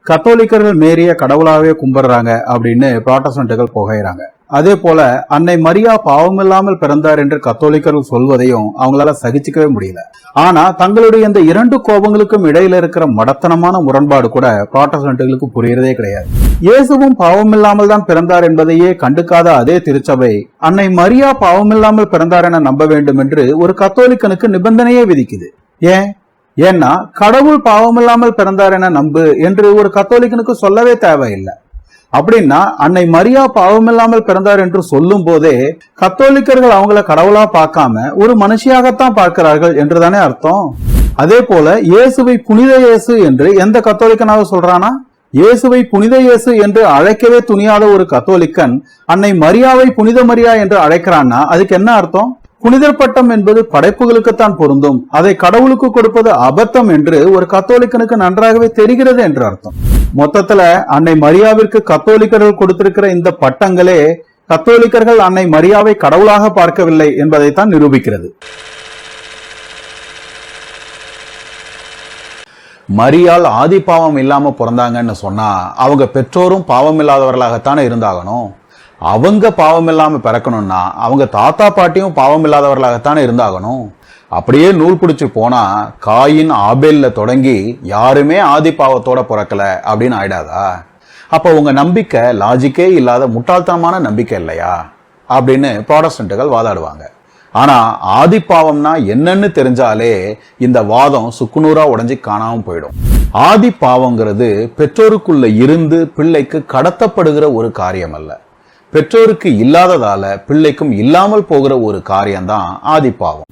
கத்தோலிக்கர்கள் மேரிய கடவுளாவே கும்பிடுறாங்க அப்படின்னு புராட்டஸ்டன்ட்டுகள் புகையிறாங்க. அதே போல அன்னை மரியா பாவமில்லாமல் பிறந்தார் என்று கத்தோலிக்கர்கள் சொல்வதையும் அவங்களால சகிச்சுக்கவே முடியல. ஆனா தங்களுடைய இந்த இரண்டு கோபங்களுக்கும் இடையில இருக்கிற மடத்தனமான முரண்பாடு கூட புராட்டஸ்டன்ட்டுகளுக்கு புரியறதே கிடையாது. இயேசுவும் பாவமில்லாமல் தான் பிறந்தார் என்பதையே கண்டுக்காத அதே திருச்சபை அன்னை மரியா பாவமில்லாமல் பிறந்தார் என நம்ப வேண்டும் என்று ஒரு கத்தோலிக்கனுக்கு நிபந்தனையே விதிக்குது. ஏன்னா கடவுள் பாவமில்லாமல் பிறந்தார் என நம்பு என்று ஒரு கத்தோலிக்கனுக்கு சொல்லவே தேவையில்லை. அப்படின்னா அன்னை மரியா பாவமில்லாமல் பிறந்தார் என்று சொல்லும் போதே கத்தோலிக்கர்கள் அவங்கள கடவுளா பார்க்காம ஒரு மனுஷியாகத்தான் பார்க்கிறார்கள் என்றுதானே அர்த்தம். அதே போல இயேசுவை புனித இயேசு என்று எந்த கத்தோலிக்கனாவது சொல்றானா? இயேசுவை புனித இயேசு என்று அழைக்கவே துணியாத ஒரு கத்தோலிக்கன் அன்னை மரியாவை புனித மரியா என்று அழைக்கிறான்னா அதுக்கு என்ன அர்த்தம்? புனிதர் பட்டம் என்பது படைப்புகளுக்குத்தான் பொருந்தும், அதை கடவுளுக்கு கொடுப்பது அபத்தம் என்று ஒரு கத்தோலிக்கனுக்கு நன்றாகவே தெரிகிறது என்று அர்த்தம். மொத்தத்துல அன்னை மரியாவிற்கு கத்தோலிக்கர்கள் கொடுத்திருக்கிற இந்த பட்டங்களே கத்தோலிக்கர்கள் அன்னை மரியாவை கடவுளாக பார்க்கவில்லை என்பதைத்தான் நிரூபிக்கிறது. மரியாள் ஆதி பாவம் இல்லாம பிறந்தாங்கன்னு சொன்னா அவங்க பெற்றோரும் பாவம் இல்லாதவர்களாகத்தானே இருந்தாகணும். அவங்க பாவம் இல்லாம பிறக்கணும்னா அவங்க தாத்தா பாட்டியும் பாவம் இல்லாதவர்களாகத்தானே இருந்தாகணும். அப்படியே நூல் பிடிச்சு போனா காயின் ஆபேல்ல தொடங்கி யாருமே ஆதி பாவத்தோட பிறக்கல அப்படின்னு ஆயிடாதா? அப்ப உங்க நம்பிக்கை லாஜிக்கே இல்லாத முட்டாள்தனமான நம்பிக்கை இல்லையா அப்படின்னு புராட்டஸ்டன்ட்டுகள் வாதாடுவாங்க. ஆனா ஆதி பாவம்னா என்னன்னு தெரிஞ்சாலே இந்த வாதம் சுக்குநூறா உடைஞ்சு காணாம போயிடும். ஆதி பாவங்கிறது பெற்றோருக்குள்ள இருந்து பிள்ளைக்கு கடத்தப்படுகிற ஒரு காரியம் அல்ல. பெற்றோருக்கு இல்லாததால பிள்ளைக்கும் இல்லாமல் போகிற ஒரு காரியம்தான் ஆதி பாவம்.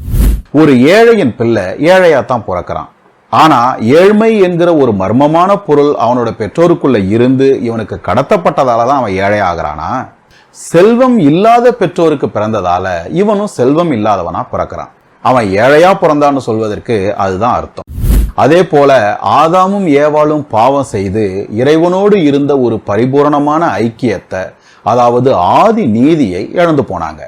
ஒரு ஏழையின் பிள்ளை ஏழையாத்தான் பிறக்கிறான். ஆனா ஏழ்மை என்கிற ஒரு மர்மமான பொருள் அவனோட பெற்றோருக்குள்ள இருந்து இவனுக்கு கடத்தப்பட்டதாலதான் அவன் ஏழை ஆகிறானா? செல்வம் இல்லாத பெற்றோருக்கு பிறந்ததால இவனும் செல்வம் இல்லாதவனா பிறக்கிறான். அவன் ஏழையா பிறந்தான்னு சொல்வதற்கு அதுதான் அர்த்தம். அதே போல ஆதாமும் ஏவாளும் பாவம் செய்து இறைவனோடு இருந்த ஒரு பரிபூரணமான ஐக்கியத்தை, அதாவது ஆதி நீதியை இழந்து போனாங்க.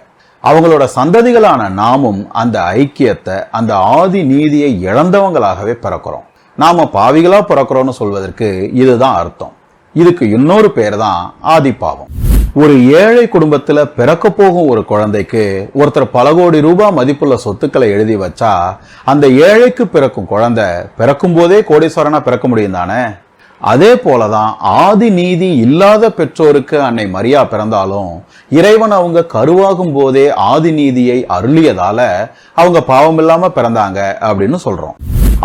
அவங்களோட சந்ததிகளான நாமும் அந்த ஐக்கியத்தை, அந்த ஆதி நீதியை இழந்தவங்களாகவே பிறக்கிறோம். நாம பாவிகளா பிறக்கிறோம்னு சொல்வதற்கு இதுதான் அர்த்தம். இதுக்கு இன்னொரு பேர் தான் ஆதி பாவம். ஒரு ஏழை குடும்பத்துல பிறக்க போகும் ஒரு குழந்தைக்கு ஒருத்தர் பல கோடி ரூபாய் மதிப்புள்ள சொத்துக்களை எழுதி வச்சா அந்த ஏழைக்கு பிறக்கும் குழந்தை பிறக்கும் போதே கோடீஸ்வரனா பிறக்க முடியும் தானே? அதே போலதான் ஆதி நீதி இல்லாத பெற்றோருக்கு அன்னை மரியா பிறந்தாலும் இறைவன் அவங்க கருவாகும் போதே ஆதி நீதியை அருளியதால அவங்க பாவம் இல்லாம பிறந்தாங்க அப்படின்னு சொல்றோம்.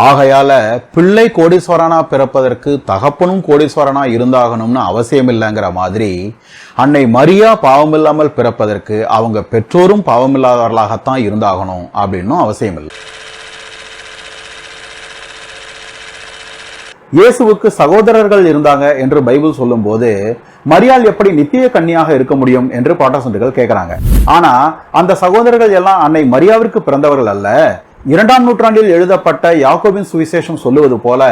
ஆகையால பிள்ளை கோடீஸ்வரனா பிறப்பதற்கு தகப்பனும் கோடீஸ்வரனா இருந்தாகணும்னு அவசியம் இல்லைங்கிற மாதிரி அன்னை மரியா பாவம் இல்லாமல் பிறப்பதற்கு அவங்க பெற்றோரும் பாவம் இல்லாதவர்களாகத்தான் இருந்தாகணும் அப்படின்னும் அவசியம் இல்லை. இயேசுவுக்கு சகோதரர்கள் இருந்தாங்க என்று பைபிள் சொல்லும் போது மரியாள் எப்படி நித்திய கன்னியாக இருக்க முடியும் என்று புராட்டஸ்டன்ட்டுகள் கேட்கிறாங்க. ஆனா அந்த சகோதரர்கள் எல்லாம் அன்னை மரியாவிற்கு பிறந்தவர்கள் அல்ல. 2ஆம் நூற்றாண்டில் எழுதப்பட்ட யாக்கோபின் சுவிசேஷம் சொல்லுவது போல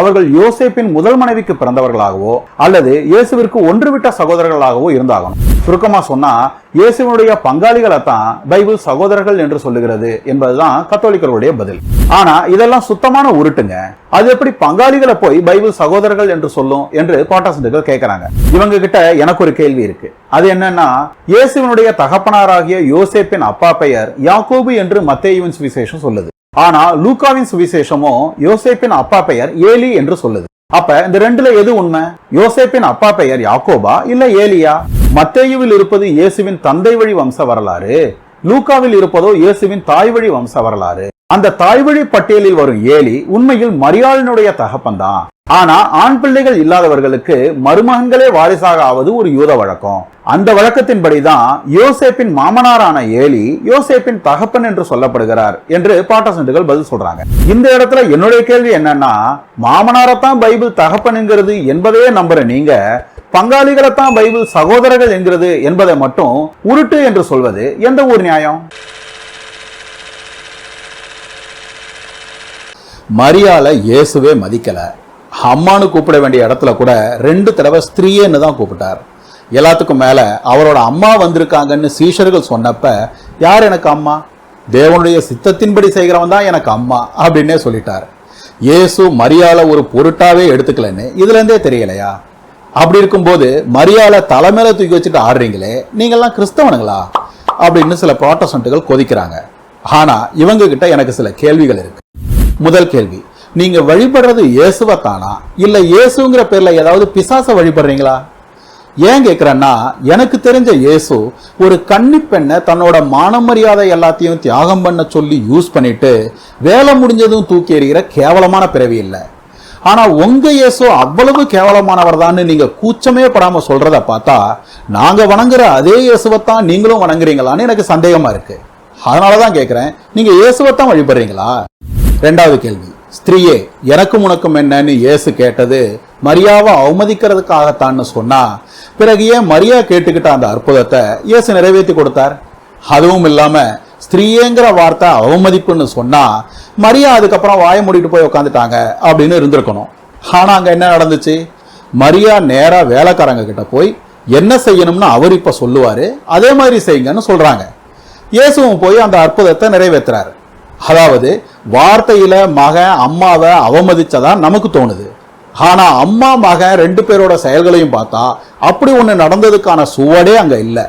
அவர்கள் யோசேப்பின் முதல் மனைவிக்கு பிறந்தவர்களாகவோ அல்லது இயேசுவிற்கு ஒன்றுவிட்ட சகோதரர்களாகவோ இருந்தாகணும். சுருக்கமா சொன்னா இயேசுவினுடைய பங்காளிகளை தான் பைபிள் சகோதரர்கள் என்று சொல்லுகிறது என்பதுதான் கத்தோலிக்கர்களுடைய பதில். ஆனா இதெல்லாம் சுத்தமான உருட்டுங்க. அது எப்படி பங்காளிகளை போய் பைபிள் சகோதரர்கள் என்று சொல்லும் என்று புராட்டஸ்டன்ட்டுகள் கேட்கிறாங்க. இவங்க கிட்ட எனக்கு ஒரு கேள்வி இருக்கு. அது என்னன்னா, இயேசுவினுடைய தகப்பனாராகிய யோசேப்பின் அப்பா பெயர் யாக்கோபு என்று மத்தேயுவின் சுவிசேஷம் சொல்லுது. ஆனா லூக்காவின் சுவிசேஷமோ யோசேப்பின் அப்பா பெயர் ஏலி என்று சொல்லுது. அப்ப இந்த ரெண்டுல எது உண்மை? யோசேப்பின் அப்பா பெயர் யாக்கோபா இல்ல ஏலியா? மத்தேயுவில் இருப்பது இயேசுவின் தந்தை வழி வம்ச வரலாறு, லூக்காவில் இருப்பதோ இயேசுவின் தாய் வழி வம்ச வரலாறு. அந்த தாய் வழி பட்டியலில் வரும் ஏலி உண்மையில் மரியாளினுடைய தகப்பன் தான். ஆனா ஆண் பிள்ளைகள் இல்லாதவர்களுக்கு மருமகன்களே வாரிசாக ஆவது ஒரு யூத வழக்கம். அந்த வழக்கத்தின்படிதான் யோசேப்பின் மாமனாரான ஏலி யோசேப்பின் தகப்பன் என்று சொல்லப்படுகிறார் என்று புராட்டஸ்டன்ட்டுகள் பதில் சொல்றாங்க. இந்த இடத்துல என்னுடைய கேள்வி என்னன்னா, மாமனாரத்தான் பைபிள் தகப்பன் என்கிறது என்பதையே நம்புற நீங்க பங்காளிகளைத்தான் பைபிள் சகோதரர்கள் என்கிறது என்பதை மட்டும் உருட்டு என்று சொல்வது எந்த ஒரு நியாயம்? மரியாள இயேசுவே மதிக்கல. அம்மானு கூப்பிட வேண்டிய இடத்துல கூட 2 தடவை ஸ்திரீன்னு தான் கூப்பிட்டார். எல்லாத்துக்கும் மேல அவரோட அம்மா வந்திருக்காங்கன்னு சீஷர்கள் சொன்னப்ப யார் எனக்கு அம்மா? தேவனுடைய சித்தத்தின்படி செய்கிறவன் தான் எனக்கு அம்மா அப்படின்னே சொல்லிட்டார். இயேசு மரியாதை ஒரு பொருட்டாவே எடுத்துக்கலன்னு இதுல இருந்தே தெரியலையா? அப்படி இருக்கும்போது மரியாதை தலைமையில தூக்கி வச்சுட்டு ஆடுறீங்களே, நீங்கெல்லாம் கிறிஸ்தவனுங்களா அப்படின்னு சில புராட்டஸ்டன்ட்டுகள் கொதிக்கிறாங்க. ஆனா இவங்க கிட்ட எனக்கு சில கேள்விகள் இருக்கு. முதல் கேள்வி, நீங்க வழிபடுறது இயேசுவத்தானா இல்ல இயேசுங்கிற பேர்ல ஏதாவது பிசாச வழிபடுறீங்களா? ஏன் கேக்குறேன்னா, எனக்கு தெரிஞ்ச இயேசு ஒரு கன்னி பெண்ணை தன்னோட மான மரியாதை எல்லாத்தையும் தியாகம் பண்ண சொல்லி யூஸ் பண்ணிட்டு வேலை முடிஞ்சதும் தூக்கி எறிகிற கேவலமான பிறவி இல்லை. ஆனா உங்க இயேசு அவ்வளவு கேவலமானவர் தான் நீங்க கூச்சமே படாம சொல்றத பார்த்தா, நாங்க வணங்குற அதே இயேசுவத்தான் நீங்களும் வணங்குறீங்களான்னு எனக்கு சந்தேகமா இருக்கு. அதனாலதான் கேக்குறேன், நீங்க இயேசுவத்தான் வழிபடுறீங்களா? ரெண்டாவது கேள்வி, ஸ்திரீயே எனக்கும் உனக்கும் என்னன்னு இயேசு கேட்டது மரியாவை அவமதிக்கிறதுக்காகத்தான்னு சொன்னா, பிறகு ஏன் மரியா கேட்டுக்கிட்ட அந்த அற்புதத்தை இயேசு நிறைவேற்றி கொடுத்தார்? அதுவும் இல்லாம ஸ்திரீயேங்கிற வார்த்தை அவமதிப்புன்னு சொன்னா மரியா அதுக்கப்புறம் வாய மூடிட்டு போய் உட்காந்துட்டாங்க அப்படின்னு இருந்திருக்கணும். ஆனா அங்க என்ன நடந்துச்சு? மரியா நேரா வேலைக்காரங்க கிட்ட போய் என்ன செய்யணும்னு அவர் இப்ப சொல்லுவாரு, அதே மாதிரி செய்யுங்கன்னு சொல்றாங்க. இயேசுவும் போய் அந்த அற்புதத்தை நிறைவேற்றுறாரு. அதாவது வார்த்தையில மகன் அம்மாவை அவமதிச்சதா நமக்கு தோணுது. ஆனா அம்மா மகன் ரெண்டு பேரோட செயல்களையும் பார்த்தா அப்படி ஒண்ணு நடந்ததுக்கான சுவடே அங்க இல்ல.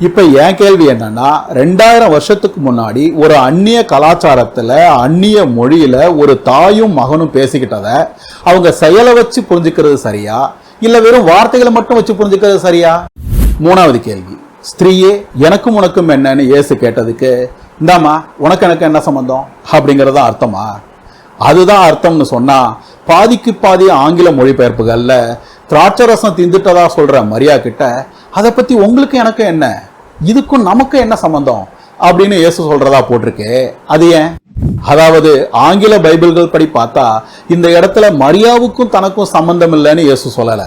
இப்ப என் கேள்வி என்னன்னா, 2000 வருஷத்துக்கு முன்னாடி ஒரு அந்நிய கலாச்சாரத்துல அந்நிய மொழியில ஒரு தாயும் மகனும் பேசிக்கிட்டத அவங்க செயலை வச்சு புரிஞ்சுக்கிறது சரியா இல்ல வெறும் வார்த்தைகளை மட்டும் வச்சு புரிஞ்சுக்கிறது சரியா? மூணாவது கேள்வி, ஸ்திரீயே எனக்கும் உனக்கும் என்னன்னு இயேசு கேட்டதுக்கு, இந்தாமா உனக்கு எனக்கு என்ன சம்பந்தம் அப்படிங்கறத அர்த்தமா? அதுதான் அர்த்தம்னு சொன்னா, பாதிக்கு பாதி ஆங்கில மொழிபெயர்ப்புகள்ல திராட்சரசம் திந்துட்டதா சொல்ற மரியா கிட்ட அதை பத்தி உங்களுக்கு எனக்கு என்ன, இதுக்கும் நமக்கு என்ன சம்பந்தம் அப்படின்னு இயேசு சொல்றதா போட்டிருக்கு. அது ஏன்? அதாவது ஆங்கில பைபிள்கள் படி பார்த்தா இந்த இடத்துல மரியாவுக்கும் தனக்கும் சம்பந்தம் இல்லைன்னு இயேசு சொல்லல,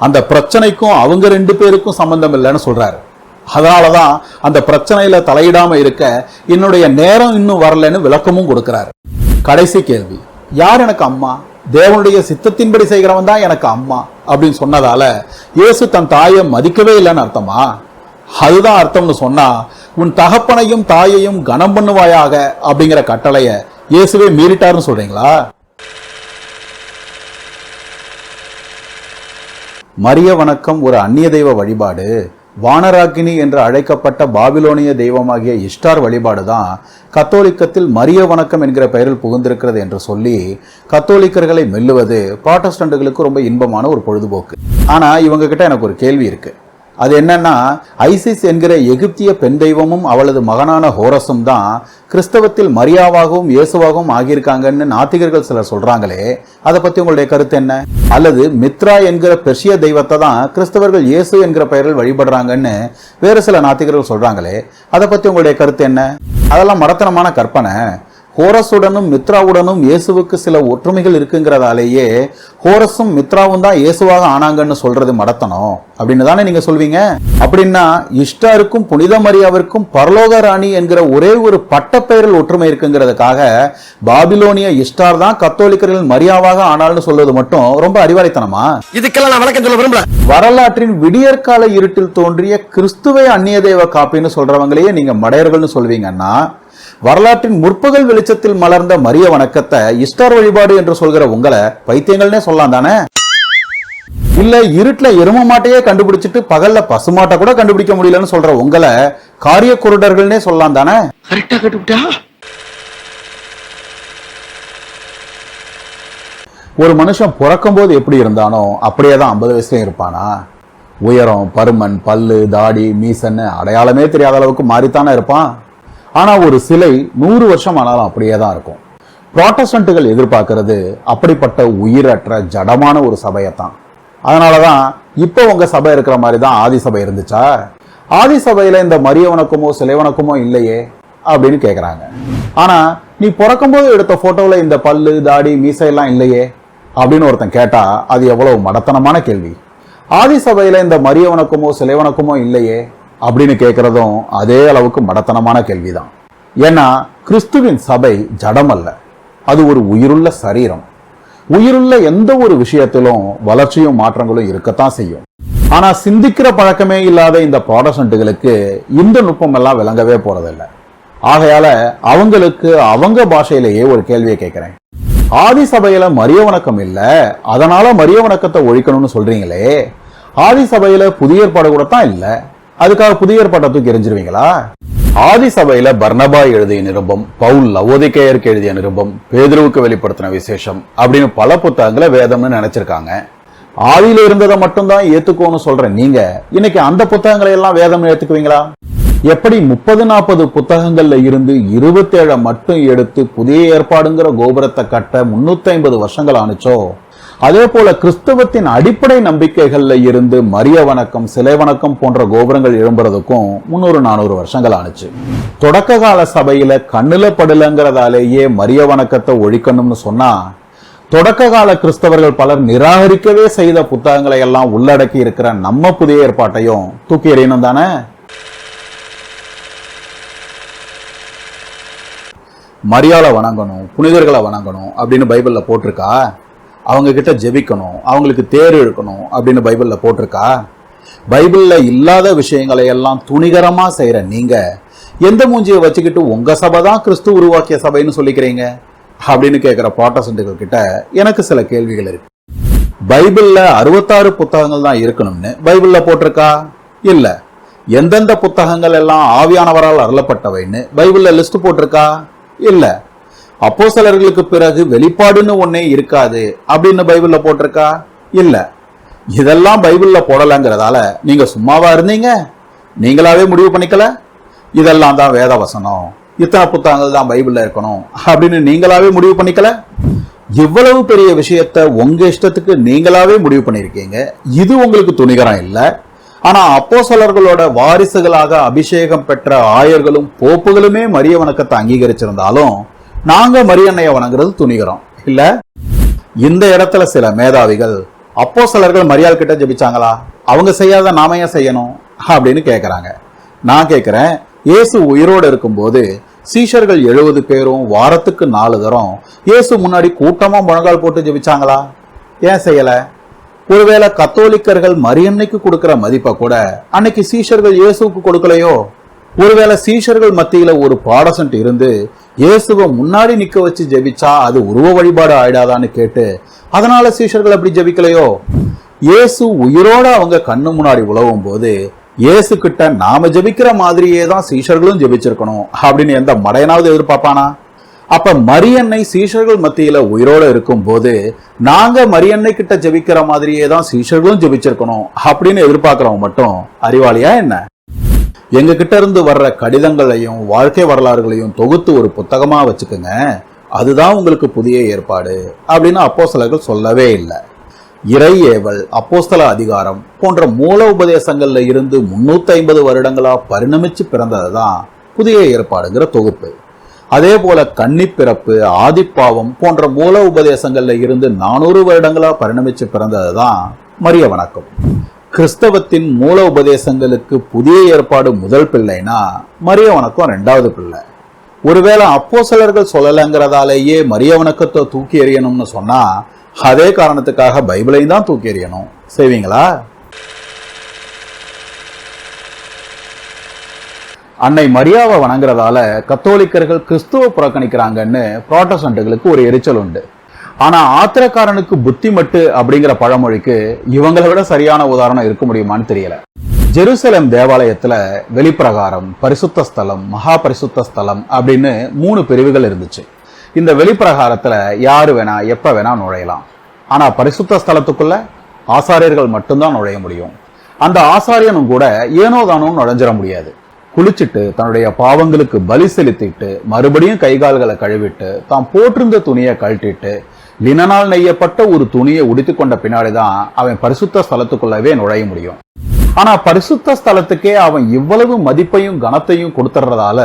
அந்த பிரச்சனைக்கும் அவங்க ரெண்டு பேருக்கும் சம்பந்தம் இல்லைன்னு சொல்றாரு. அதனாலதான் அந்த பிரச்சனையில தலையிடாம இருக்க என்னுடைய நேரம் இன்னும் வரலன்னு விளக்கமும் கொடுக்கிறாரு. கடைசி கேள்வி, யார் எனக்கு அம்மா? தேவனுடைய சித்தத்தின்படி செய்கிறவன் தான் எனக்கு அம்மா அப்படின்னு சொன்னதால இயேசு தன் தாயை மதிக்கவே இல்லைன்னு அர்த்தமா? அதுதான் அர்த்தம்னு சொன்னா, உன் தகப்பனையும் தாயையும் கனம் பண்ணுவாயாக அப்படிங்கிற கட்டளைய இயேசுவே மீறிட்டாருன்னு சொல்றீங்களா? மரிய வணக்கம் ஒரு அந்நிய தெய்வ வழிபாடு. வானராக்கினி என்று அழைக்கப்பட்ட பாபிலோனிய தெய்வமாகிய இஷ்டார் வழிபாடுதான் கத்தோலிக்கத்தில் மரிய வணக்கம் என்கிற பெயரில் புகுந்திருக்கிறது என்று சொல்லி கத்தோலிக்கர்களை மெல்லுவது புராட்டஸ்டன்ட்டுகளுக்கு ரொம்ப இன்பமான ஒரு பொழுதுபோக்கு. ஆனா இவங்க கிட்ட எனக்கு ஒரு கேள்வி இருக்கு. அது என்னன்னா, ஐசிஸ் என்கிற எகிப்திய பெண் தெய்வமும் அவளது மகனான ஹோரஸும் தான் கிறிஸ்தவத்தில் மரியாவாகவும் இயேசுவாகவும் ஆகியிருக்காங்கன்னு நாத்திகர்கள் சிலர் சொல்றாங்களே, அதை பத்தி உங்களுடைய கருத்து என்ன? அல்லது மித்ரா என்கிற பெர்ஷிய தெய்வத்தை தான் கிறிஸ்தவர்கள் இயேசு என்கிற பெயரில் வழிபடுறாங்கன்னு வேறு சில நாத்திகர்கள் சொல்றாங்களே, அதை பத்தி உங்களுடைய கருத்து என்ன? அதெல்லாம் மடத்தனமான கற்பனை. ஹோரஸுடனும் மித்ராவுடனும் இயேசுவுக்கு சில ஒற்றுமைகள் இருக்குங்கிறதாலேயே ஹோரஸும் மித்ராவும் தான் இயேசுவாக ஆனாங்கன்னு சொல்றது மடத்தனம் அப்படின்னு தானே நீங்க சொல்வீங்க? அப்படின்னா இஷ்டாருக்கும் புனித மரியாவிற்கும் பரலோக ராணி என்கிற ஒரே ஒரு பட்டப்பெயரில் ஒற்றுமை இருக்குங்கிறதுக்காக பாபிலோனிய இஷ்டார் தான் கத்தோலிக்கர்களின் மரியாவாக ஆனால்னு சொல்வது மட்டும் ரொம்ப அறிவாளித்தனமா? இதுக்கெல்லாம் நான் விளக்கம் சொல்ல விரும்பல. வரலாற்றின் விடியற்கால இருட்டில் தோன்றிய கிறிஸ்துவை அந்நிய தெய்வ காப்பின்னு சொல்றவங்களையே நீங்க மடையர்கள்னு சொல்வீங்கன்னா, வரலாற்றின் முற்பகல் வெளிச்சத்தில் மலர்ந்த மரிய வணக்கத்தை இஸ்டார் வழிபாடு என்று சொல்கிற உங்களை பைத்தியங்கள்னே சொல்லலாம் தானே? இல்ல இருட்டுல எரும மாட்டையே கண்டுபிடிச்சிட்டு பகல்ல பசுமாட்டை கூட கண்டுபிடிக்க முடியலன்னு சொல்ற உங்களை காரிய குருடர்கள்னே சொல்லலாம் தானே? ஒரு மனுஷன் பிறக்கும் போது எப்படி இருந்தானோ அப்படியேதான் 50 வயசுலயும் இருப்பானா? உயரம், பருமன், பல்லு, தாடி, மீசன்னு அடையாளமே தெரியாத அளவுக்கு மாறித்தானே இருப்பான். ஆனா ஒரு சிலை 100 வருஷம் ஆனாலும் அப்படியே தான் இருக்கும். புராட்டஸ்டன்ட்டுகள் எதிர்பார்க்கிறது அப்படிப்பட்ட உயிரற்ற ஜடமான ஒரு சபையத்தான். அதனாலதான் இப்ப உங்க சபை இருக்கிற மாதிரி தான் ஆதி சபை இருந்துச்சா? ஆதி சபையில இந்த மரிய வணக்கமோ சிலை வணக்கமோ இல்லையே அப்படின்னு கேக்குறாங்க. ஆனா நீ பிறக்கும்போது எடுத்த போட்டோல இந்த பல்லு, தாடி, மீசையெல்லாம் இல்லையே அப்படின்னு ஒருத்தன் கேட்டா அது எவ்வளவு மடத்தனமான கேள்வி. ஆதி சபையில இந்த மரிய வணக்கமோ சிலை வணக்கமோ இல்லையே அப்படின்னு கேட்கறதும் அதே அளவுக்கு மடத்தனமான கேள்விதான். ஏன்னா கிறிஸ்துவின் சபை ஜடம் அல்ல, அது ஒரு உயிருள்ள சரீரம். உயிருள்ள எந்த ஒரு விஷயத்திலும் வளர்ச்சியும் மாற்றங்களும் இருக்கத்தான் செய்யும். ஆனா சிந்திக்கிற பழக்கமே இல்லாத இந்த புராட்டஸ்டன்ட்டுகளுக்கு இந்த நுட்பம் எல்லாம் விளங்கவே போறதில்லை. ஆகையால அவங்களுக்கு அவங்க பாஷையிலேயே ஒரு கேள்வியை கேட்கிறேன். ஆதி சபையில மரிய வணக்கம் இல்ல, அதனால மரிய வணக்கத்தை ஒழிக்கணும்னு சொல்றீங்களே. ஆதி சபையில புதிய ஏற்பாடு கூட தான் இல்ல, அதுக்காக புதிய ஏற்பாட்டை தூக்கி எறிஞ்சிருவீங்களா? ஆதி சபையில பர்னபா எழுதிய நிருபம், பவுல் லவோதிக்கேயருக்கு எழுதிய நிருபம், பேதுருவுக்கு வெளிப்படுத்தின விசேஷம் அப்படின்னு பல புத்தகங்களை வேதம்னு நினைச்சிருக்காங்க. ஆதியில இருந்ததை மட்டும்தான் ஏத்துக்கோன்னு சொல்ற நீங்க இன்னைக்கு அந்த புத்தகங்களை எல்லாம் வேதம்னு ஏத்துக்குவீங்களா? எப்படி 30-40 புத்தகங்கள்ல இருந்து 27 மட்டும் எடுத்து புதிய ஏற்பாடுங்கிற கோபுரத்தை கட்ட 350 வருஷங்கள் ஆனுச்சோ, அதே போல கிறிஸ்தவத்தின் அடிப்படை நம்பிக்கைகள்ல இருந்து மரிய வணக்கம், சிலை வணக்கம் போன்ற கோபுரங்கள் எழும்புறதுக்கும் 300-400 வருஷங்கள் ஆனுச்சு. தொடக்க கால சபையில கண்ணுல படலங்கிறதாலேயே மரிய வணக்கத்தை ஒழிக்கணும்னு சொன்னா, தொடக்க கால கிறிஸ்தவர்கள் பலர் நிராகரிக்கவே செய்த புத்தகங்களை எல்லாம் உள்ளடக்கி இருக்கிற நம்ம புதிய ஏற்பாட்டையும் தூக்கி எறியணும் தானே? மரியாதை வணங்கணும், புனிதர்களை வணங்கணும் அப்படின்னு பைபிள்ல போட்டிருக்கா? அவங்க கிட்ட ஜெபிக்கணும், அவங்களுக்கு தேர் இழுக்கணும் அப்படின்னு பைபிள்ல போட்டிருக்கா? பைபிள்ல இல்லாத விஷயங்களை எல்லாம் துணிகரமா செய்யற நீங்க எந்த மூஞ்சியை வச்சுக்கிட்டு உங்க சபை தான் கிறிஸ்து உருவாக்கிய சபைன்னு சொல்லிக்கிறீங்க அப்படின்னு கேட்கிற புராட்டஸ்டன்ட்கள் கிட்ட எனக்கு சில கேள்விகள் இருக்கு. பைபிள்ல 66 புத்தகங்கள் தான் இருக்கணும்னு பைபிள்ல போட்டிருக்கா? இல்ல. எந்தெந்த புத்தகங்கள் எல்லாம் ஆவியானவரால் அருளப்பட்டவைன்னு பைபிள்ல லிஸ்ட் போட்டிருக்கா? இல்ல. அப்போஸ்தலர்களுக்கு பிறகு வெளிப்பாடுன்னு ஒன்னே இருக்காது அப்படின்னு பைபிள்ல போட்டிருக்கா? இல்ல. இதெல்லாம் பைபிள்ல போடலங்கிறதால நீங்க சும்மாவா இருந்தீங்க? நீங்களாவே முடிவு பண்ணிக்கல இதெல்லாம் தான் வேத வசனம், இத்தனை புத்தகங்கள் தான் பைபிள்ல இருக்கணும் அப்படின்னு நீங்களாவே முடிவு பண்ணிக்கல? இவ்வளவு பெரிய விஷயத்த உங்க இஷ்டத்துக்கு நீங்களாவே முடிவு பண்ணிருக்கீங்க. இது உங்களுக்கு துணிகரம் இல்ல. ஆனா அப்போஸ்தலர்களோட வாரிசுகளாக அபிஷேகம் பெற்ற ஆயர்களும் போப்புகளுமே மரிய வணக்கத்தை அங்கீகரிச்சிருந்தாலும் நாங்க மரியன்னைய வணங்குறது துணிகரம் இல்ல. இந்த இடத்துல சில மேதாவிகள் அப்போஸ்தலர்கள் மரியாள் கிட்ட ஜெபிச்சாங்களா, அவங்க செய்யாத நாம ஏன் செய்யணும் அப்படின்னு கேக்குறாங்க. நான் கேக்குறேன், இயேசு உயிரோடு இருக்கும்போது சீஷர்கள் 70 பேரும் வாரத்துக்கு 4 தரம் இயேசு முன்னாடி கூட்டமா முழங்கால் போட்டு ஜெபிச்சாங்களா? ஏன் செய்யல? ஒருவேளை கத்தோலிக்கர்கள் மரியன்னைக்கு கொடுக்கிற மதிப்பை கூட அன்னைக்கு சீஷர்கள் இயேசுக்கு கொடுக்கலையோ? ஒருவேளை சீஷர்கள் மத்தியில ஒரு பாடசன்ட் இருந்து இயேசுவை முன்னாடி நிக்க வச்சு ஜெபிச்சா அது உருவ வழிபாடு ஆயிடாதான்னு கேட்டு அதனால சீஷர்கள் அப்படி ஜெபிக்கலையோ? இயேசு உயிரோட அவங்க கண்ணு முன்னாடி உழவும் போது இயேசு கிட்ட நாம ஜெபிக்கிற மாதிரியே தான் சீஷர்களும் ஜெபிச்சிருக்கணும் அப்படின்னு எந்த மடையனாவது எதிர்பார்ப்பானா? அப்ப மரியன்னை சீஷர்கள் மத்தியில உயிரோட இருக்கும் போது நாங்க மரியன்னை கிட்ட ஜெபிக்கிற மாதிரியே தான் சீஷர்களும் ஜெபிச்சிருக்கணும் அப்படின்னு எதிர்பார்க்கிறவங்க மட்டும் அறிவாளியா என்ன? எங்க கிட்ட இருந்து வர்ற கடிதங்களையும் வாழ்க்கை வரலாறுகளையும் தொகுத்து ஒரு புத்தகமா வச்சுக்கோங்க, அதுதான் உங்களுக்கு புதிய ஏற்பாடு அப்படின்னு அப்போஸ்தலர்கள் சொல்லவே இல்லை. இறை ஏவல், அப்போஸ்தல அதிகாரம் போன்ற மூல உபதேசங்கள்ல இருந்து 350 வருடங்களா பரிணமிச்சு பிறந்ததுதான் புதிய ஏற்பாடுங்கிற தொகுப்பு. அதே போல கன்னிப்பிறப்பு, ஆதிப்பாவம் போன்ற மூல உபதேசங்கள்ல இருந்து 400 வருடங்களா பரிணமிச்சு பிறந்ததுதான் மரிய வணக்கம். கிறிஸ்தவத்தின் மூல உபதேசங்களுக்கு புதிய ஏற்பாடு முதல் பிள்ளைனா மரிய வணக்கம் 2வது பிள்ளை. ஒருவேளை அப்போஸ்தலர்கள் சொல்லலங்கிறதாலேயே மரிய வணக்கத்தை தூக்கி எறியணும்னு சொன்னா அதே காரணத்துக்காக பைபிளையும் தான் தூக்கி எறியணும். செய்வீங்களா? அன்னை மரியாவை வணங்குறதால கத்தோலிக்கர்கள் கிறிஸ்துவ புறக்கணிக்கிறாங்கன்னு புராட்டஸ்டன்ட்களுக்கு ஒரு எரிச்சல் உண்டு. ஆனா ஆத்திரக்காரனுக்கு புத்தி மட்டு அப்படிங்கிற பழமொழிக்கு இவங்களை விட சரியான உதாரணம் இருக்க முடியுமான்னு தெரியல. ஜெருசலேம் தேவாலயத்துல வெளிப்பிரகாரம், பரிசுத்த ஸ்தலம், மகா பரிசுத்த ஸ்தலம் அப்படின்னு 3 பிரிவுகள் இருந்துச்சு. இந்த வெளிப்பிரகாரத்துல யாரு வேணா எப்ப வேணா நுழையலாம். ஆனா பரிசுத்த ஸ்தலத்துக்குள்ள ஆசாரியர்கள் மட்டும்தான் நுழைய முடியும். அந்த ஆசாரியனும் கூட ஏனோ தானோ நுழைஞ்சிட முடியாது. குளிச்சுட்டு தன்னுடைய பாவங்களுக்கு பலி செலுத்திட்டு மறுபடியும் கைகால்களை கழுவிட்டு தாம் போட்டிருந்த துணியை கழட்டிட்டு லினனால் நெய்யப்பட்ட ஒரு துணியை உடுத்தி கொண்ட பின்னாடிதான் அவன் பரிசுத்த ஸ்தலத்துக்குள்ளவே நுழைய முடியும். ஆனா பரிசுத்த ஸ்தலத்துக்கே அவன் இவ்வளவு மதிப்பையும் கனத்தையும் கொடுத்துறதால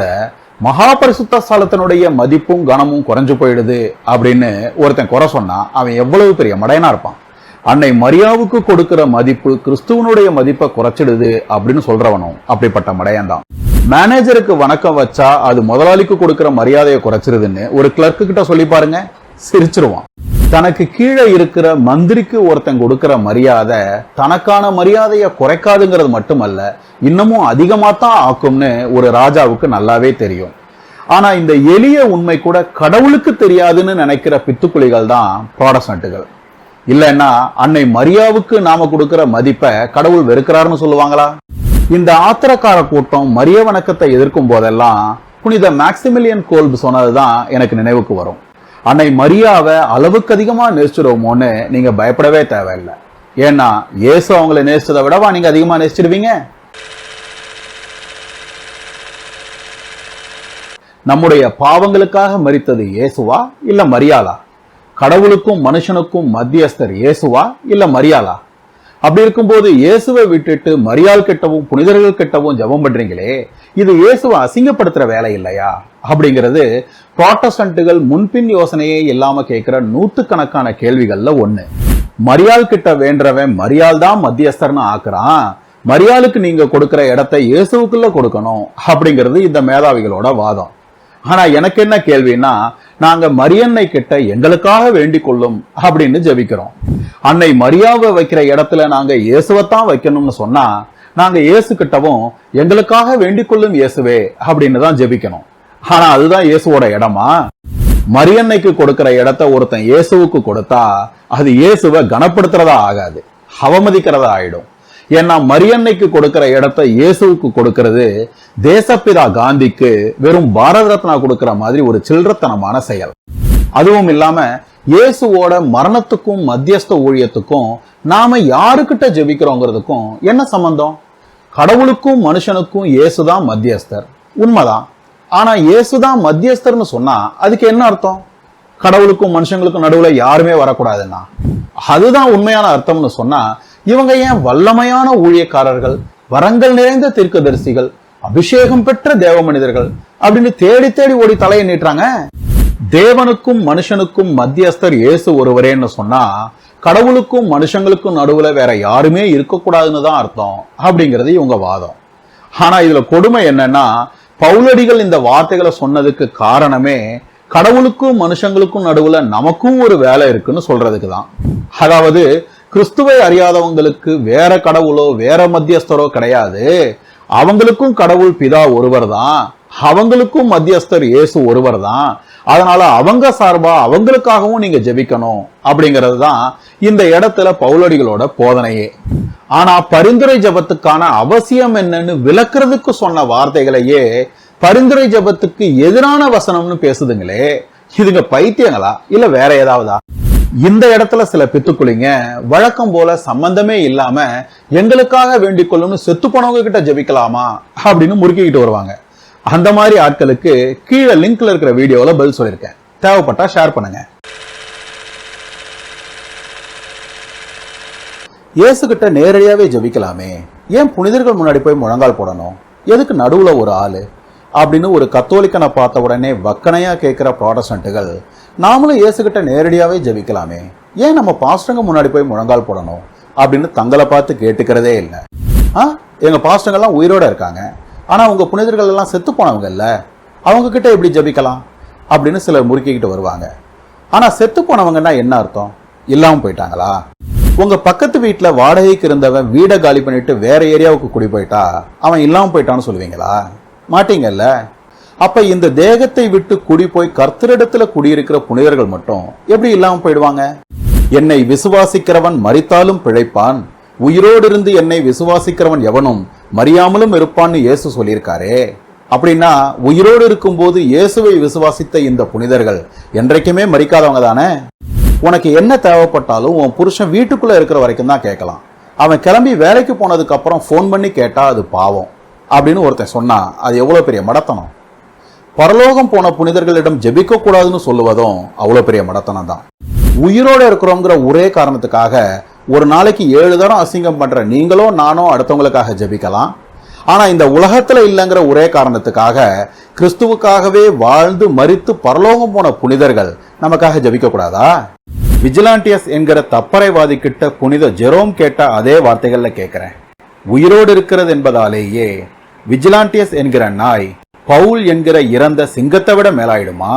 மகா பரிசுத்த ஸ்தலத்தினுடைய மதிப்பும் கனமும் குறைஞ்சு போயிடுது அப்படின்னு ஒருத்தன் குறை சொன்னா அவன் எவ்வளவு பெரிய மடையனா இருப்பான். அன்னை மரியாவுக்கு கொடுக்கிற மதிப்பு கிறிஸ்துவனுடைய மதிப்பை குறைச்சிடுது அப்படின்னு சொல்றவனும் அப்படிப்பட்ட மடையன்தான். மேனேஜருக்கு வணக்கம் வச்சா அது முதலாளிக்கு கொடுக்கிற மரியாதையை குறைச்சிருதுன்னு ஒரு கிளர்க்கு கிட்ட சொல்லி பாருங்க, சிரிச்சிருவான். தனக்கு கீழே இருக்கிற மந்திரிக்கு ஒருத்தன் கொடுக்கிற மரியாதை தனக்கான மரியாதையை குறைக்காதுங்கிறது மட்டுமல்ல, இன்னமும் அதிகமா தான் ஆக்கும்னு ஒரு ராஜாவுக்கு நல்லாவே தெரியும். ஆனா இந்த எளிய உண்மை கூட கடவுளுக்கு தெரியாதுன்னு நினைக்கிற பித்துக்குளிகள் தான் புராட்டஸ்டன்ட்டுகள். இல்லைன்னா அன்னை மரியாவுக்கு நாம கொடுக்கிற மதிப்பை கடவுள் வெறுக்கிறாருன்னு சொல்லுவாங்களா? இந்த ஆத்திரக்கார கூட்டம் மரிய வணக்கத்தை எதிர்க்கும் போதெல்லாம் புனித மேக்சிமிலியன் கோல்ப் சொன்னதுதான் எனக்கு நினைவுக்கு வரும். அன்னை மரியாவை அளவுக்கு அதிகமா நேசிச்சிருவோமோன்னு நீங்க பயப்படவே தேவையில்லை. ஏன்னா இயேசு அவங்களை நேசிச்சதை விடவா நீங்க அதிகமா நேசிச்சிருவீங்க? நம்முடைய பாவங்களுக்காக மரித்தது இயேசுவா இல்ல மரியாளா? கடவுளுக்கும் மனுஷனுக்கும் மத்தியஸ்தர் இயேசுவா இல்ல மரியாளா? அப்படி இருக்கும்போது இயேசுவை விட்டுட்டு மரியாள் கிட்டவும் புனிதர்கள் கிட்டவும் ஜெபம் பண்றீங்களே, இது இயேசுவை அசிங்கப்படுத்துற வேலை இல்லையா? அப்படிங்கிறது புராட்டஸ்டன்ட்டுகள் முன்பின் யோசனையே இல்லாம கேட்கிற நூத்துக்கணக்கான கேள்விகள்ல ஒண்ணு. மரியாள் கிட்ட வேண்டவன் மரியாள் தான் மத்தியஸ்தர்னு ஆக்குறான், மரியாளுக்கு நீங்க கொடுக்கிற இடத்தை இயேசுவுக்குள்ள கொடுக்கணும் அப்படிங்கிறது இந்த மேதாவிகளோட வாதம். ஆனா எனக்கு என்ன கேள்வின்னா, நாங்க மரியன்னை கிட்ட எங்களுக்காக வேண்டிக் கொள்ளும் அப்படின்னு ஜெபிக்கிறோம். அன்னை மரியாவை வைக்கிற இடத்துல நாங்க இயேசுவைத்தான் வைக்கணும்னு சொன்னா, நாங்க இயேசு கிட்டவும் எங்களுக்காக வேண்டிக் கொள்ளும் இயேசுவே அப்படின்னு தான் ஜெபிக்கணும். ஆனா அதுதான் இயேசுவோட இடமா? மரியன்னைக்கு கொடுக்கிற இடத்தை ஒருத்தன் இயேசுவுக்கு கொடுத்தா அது இயேசுவை கனப்படுத்துறதா ஆகாது, அவமதிக்கிறதா ஆயிடும். ஏன்னா மரியன்னைக்கு கொடுக்கிற இடத்தை இயேசுவுக்கு கொடுக்கிறது தேசப்பிதா காந்திக்கு வெறும் பாரத ரத்னா கொடுக்கிற மாதிரி ஒரு சில்லறத்தனமான செயல். அதுவும் இல்லாம இயேசுவோட மரணத்துக்கும் மத்தியஸ்த ஊழியத்துக்கும் நாம யாருக்கிட்ட ஜெபிக்கிறோங்கிறதுக்கும் என்ன சம்பந்தம்? கடவுளுக்கும் மனுஷனுக்கும் இயேசுதான் மத்தியஸ்தர், உண்மைதான். ஆனா இயேசுதான் மத்தியஸ்தர்னு சொன்னா அதுக்கு என்ன அர்த்தம்? கடவுளுக்கும் மனுஷங்களுக்கும் நடுவுல யாருமே வரக்கூடாதுன்னா அதுதான் உண்மையான அர்த்தம்னு சொன்னா, இவங்க ஏன் வல்லமையான ஊழியக்காரர்கள், வரங்கள் நிறைந்த தீர்க்கதரிசிகள், அபிஷேகம் பெற்ற தேவ மனிதர்கள் அப்படின்னு தேடி தேடி ஓடி தலையை நீட்டுறாங்க? தேவனுக்கும் மனுஷனுக்கும் மத்தியஸ்தர் இயேசு ஒருவரேன்னு சொன்னா கடவுளுக்கும் மனுஷங்களுக்கும் நடுவுல வேற யாருமே இருக்கக்கூடாதுன்னு தான் அர்த்தம் அப்படிங்கிறது இவங்க வாதம். ஆனா இதுல கொடுமை என்னன்னா, பவுலடிகள் இந்த வார்த்தைகளை சொன்னதுக்கு காரணமே கடவுளுக்கும் மனுஷங்களுக்கும் நடுவுல நமக்கும் ஒரு வேலை இருக்குன்னு சொல்றதுக்கு தான். அதாவது கிறிஸ்துவை அறியாதவங்களுக்கு வேற கடவுளோ வேற மத்தியஸ்தரோ கிடையாது, அவங்களுக்கும் கடவுள் பிதா ஒருவர் தான், அவங்களுக்கும் மத்தியஸ்தர் இயேசு ஒருவர் தான், அதனால அவங்க சார்பா அவங்களுக்காகவும் நீங்க ஜெபிக்கணும் அப்படிங்கிறது தான் இந்த இடத்துல பவுலடிகளோட போதனையே. ஆனா பரிந்துரை ஜெபத்துக்கான அவசியம் என்னன்னு விளக்குறதுக்கு சொன்ன வார்த்தைகளையே பரிந்துரை ஜெபத்துக்கு எதிரான வசனம்னு பேசுதுங்களே, இதுங்க பைத்தியங்களா இல்ல வேற ஏதாவதா? இந்த இடத்துல சில பித்துக்குளிங்க வழக்கம் போல சம்பந்தமே இல்லாம எங்களுக்காக வேண்டிக் கொள்ளும்னு செத்து போனவங்க கிட்ட ஜெபிக்கலாமா அப்படின்னு முறுக்கிக்கிட்டு வருவாங்க. அந்த மாதிரி ஆட்களுக்கு கீழே லிங்க்ல இருக்கிற வீடியோல பதில் சொல்லியிருக்கேன், தேவைப்பட்டா ஷேர் பண்ணுங்க. இயேசு கிட்ட நேரடியாவே ஜெபிக்கலாமே, ஏன் புனிதர்கள் முன்னாடி போய் முழங்கால் போடணும், எதுக்கு நடுவுல ஒரு ஆளு அப்படின்னு ஒரு கத்தோலிக்கனை பார்த்த உடனே வக்கனையா கேட்கிற புராட்டஸ்டன்ட்டுகள், நாமளும் இயேசு கிட்ட நேரடியாவே ஜெபிக்கலாமே, ஏன் நம்ம பாஸ்டங்க முன்னாடி போய் முழங்கால் போடணும் அப்படின்னு தங்களை பார்த்து கேட்டுக்கிறதே இல்லை. எங்க பாஸ்டங்கள்லாம் உயிரோட இருக்காங்க, ஆனா உங்க புனிதர்கள் எல்லாம் செத்து போனவங்க இல்ல, அவங்க கிட்ட எப்படி ஜெபிக்கலாம் அப்படின்னு சிலர் முறுக்கிக்கிட்டு வருவாங்க. ஆனா செத்து போனவங்கன்னா என்ன அர்த்தம்? இல்லாம போயிட்டாங்களா? உங்க பக்கத்து வீட்டுல வாடகைக்கு இருந்தவன் வீடை காலி பண்ணிட்டு வேற ஏரியாவுக்கு குடி போயிட்டா அவன் இல்லாம போயிட்டான்னு சொல்லுவீங்களா? மாட்டீங்கல்ல. அப்ப இந்த தேகத்தை விட்டு குடி போய் கர்த்தரிடத்துல குடியிருக்கிற புனிதர்கள் மட்டும் எப்படி இல்லாம போயிடுவாங்க? என்னை விசுவாசிக்கிறவன் மரித்தாலும் பிழைப்பான், உயிரோடு இருந்து என்னை விசுவாசிக்கிறவன் எவனும் மரியாமலும் இருப்பான்னு இயேசு சொல்லியிருக்காரே. அப்படின்னா உயிரோடு இருக்கும் போது இயேசுவை விசுவாசித்த இந்த புனிதர்கள் என்றைக்குமே மரிக்காதவங்க தானே? உனக்கு என்ன தேவைப்பட்டாலும் உன் புருஷன் வீட்டுக்குள்ள இருக்கிற வரைக்கும் தான் கேட்கலாம், அவன் கிளம்பி வேலைக்கு போனதுக்கு அப்புறம் போன் பண்ணி கேட்டா அது பாவம் அப்படின்னு ஒருத்தன் சொன்னா அது எவ்வளவு பெரிய மடத்தனம். பரலோகம் போன புனிதர்களிடம் ஜெபிக்க கூடாதுன்னு சொல்லுவதும் அவ்வளவு பெரிய மடத்தனம் தான். உயிரோட இருக்கிறோங்கிற ஒரே காரணத்துக்காக ஒரு நாளைக்கு 7 தரம் அசிங்கம் பண்ற நீங்களோ நானோ அடுத்தவங்களுக்காக ஜெபிக்கலாம். ஆனா இந்த உலகத்துல இல்லைங்கிற ஒரே காரணத்துக்காக கிறிஸ்துவுக்காகவே வாழ்ந்து மரித்து பரலோகம் போன புனிதர்கள் நமக்காக ஜெபிக்க கூடாதா? விஜிலாண்டியஸ் என்கிற தப்பறைவாதி கிட்ட புனித ஜெரோம் கேட்ட அதே வார்த்தைகள்ல கேட்கிறேன், உயிரோடு இருக்கிறது என்பதாலேயே விஜிலாண்டியஸ் என்கிற நாய் பவுல் என்கிற இறந்த சிங்கத்தை விட மேலாயிடுமா?